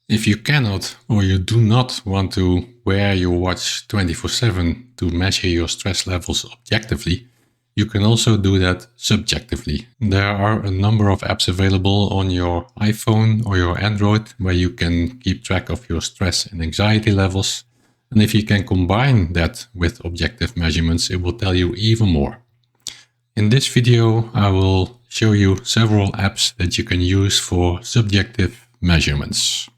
If you cannot or you do not want to wear your watch 24/7 to measure your stress levels objectively, you can also do that subjectively. There are a number of apps available on your iPhone or your Android where you can keep track of your stress and anxiety levels. And if you can combine that with objective measurements, it will tell you even more. In this video, I will show you several apps that you can use for subjective measurements.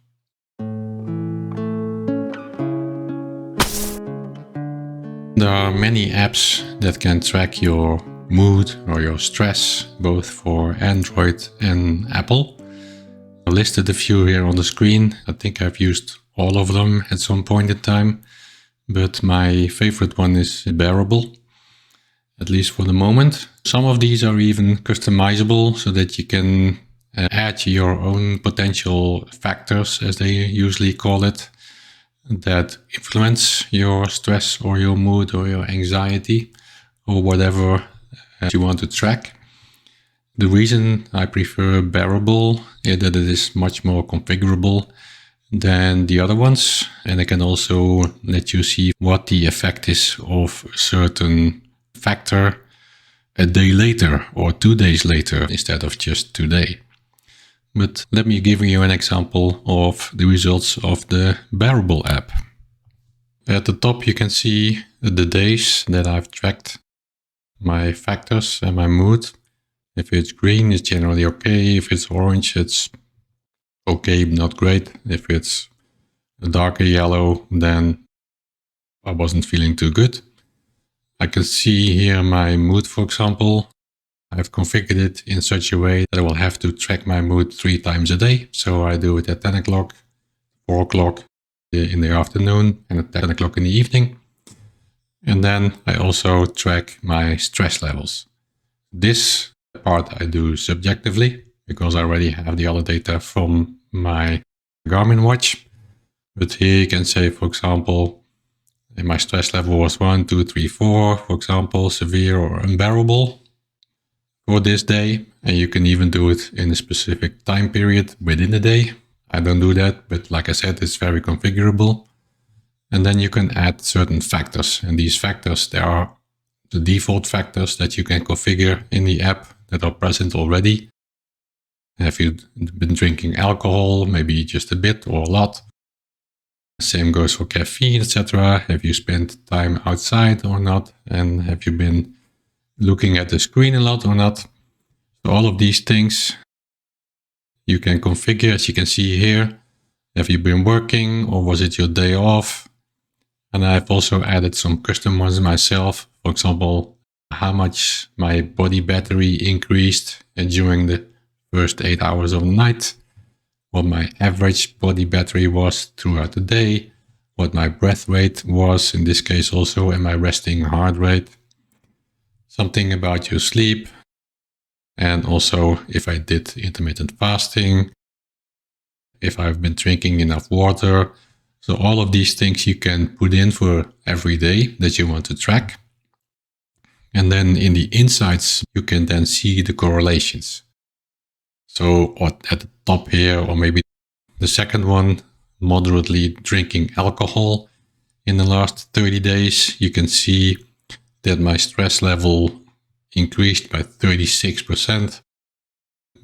There are many apps that can track your mood or your stress, both for Android and Apple. I listed a few here on the screen. I think I've used all of them at some point in time, but my favorite one is Bearable, at least for the moment. Some of these are even customizable so that you can add your own potential factors, as they usually call it, that influence your stress or your mood or your anxiety or whatever you want to track. The reason I prefer Bearable is that it is much more configurable than the other ones, and it can also let you see what the effect is of a certain factor a day later or 2 days later instead of just today. But let me give you an example of the results of the Bearable app. At the top you can see the days that I've tracked my factors and my mood. If it's green, it's generally okay. If it's orange, it's okay, not great. If it's a darker yellow, then I wasn't feeling too good. I can see here my mood, for example. I've configured it in such a way that I will have to track my mood 3 times a day. So I do it at 10 o'clock, 4 o'clock in the afternoon, and at 10 o'clock in the evening. And then I also track my stress levels. This part I do subjectively because I already have the other data from my Garmin watch. But here you can say, for example, if my stress level was 1, 2, 3, 4, for example, severe or unbearable for this day. And you can even do it in a specific time period within the day. I don't do that, but like I said, it's very configurable. And then you can add certain factors. And these factors, they are the default factors that you can configure in the app that are present already. Have you been drinking alcohol, maybe just a bit or a lot? Same goes for caffeine, etc. Have you spent time outside or not? And have you been looking at the screen a lot or not? So all of these things you can configure, as you can see here. Have you been working or was it your day off? And I've also added some custom ones myself. For example, how much my body battery increased during the first 8 hours of the night, what my average body battery was throughout the day, what my breath rate was in this case also, and my resting heart rate, something about your sleep, and also if I did intermittent fasting, if I've been drinking enough water. So all of these things you can put in for every day that you want to track. And then in the insights, you can then see the correlations. So at the top here, or maybe the second one, moderately drinking alcohol in the last 30 days, you can see that my stress level increased by 36%,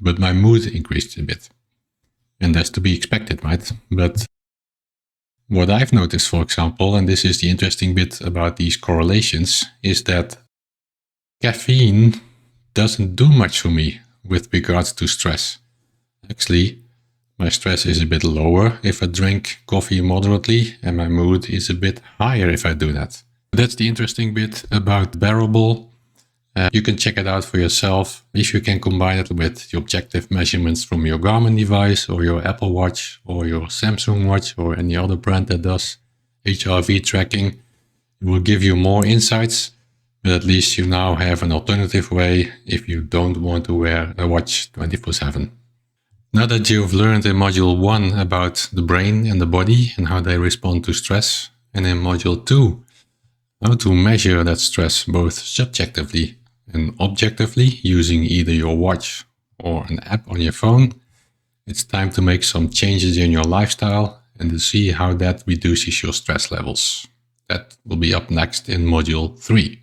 but my mood increased a bit. And that's to be expected, right? But what I've noticed, for example, and this is the interesting bit about these correlations, is that caffeine doesn't do much for me with regards to stress. Actually, my stress is a bit lower if I drink coffee moderately, and my mood is a bit higher if I do that. That's the interesting bit about Bearable. You can check it out for yourself if you can combine it with the objective measurements from your Garmin device or your Apple Watch or your Samsung Watch or any other brand that does HRV tracking. It will give you more insights, but at least you now have an alternative way if you don't want to wear a watch 24/7. Now that you've learned in Module 1 about the brain and the body and how they respond to stress, and in Module 2, how to measure that stress both subjectively and objectively using either your watch or an app on your phone, It's time to make some changes in your lifestyle and to see how that reduces your stress levels. That will be up next in Module 3.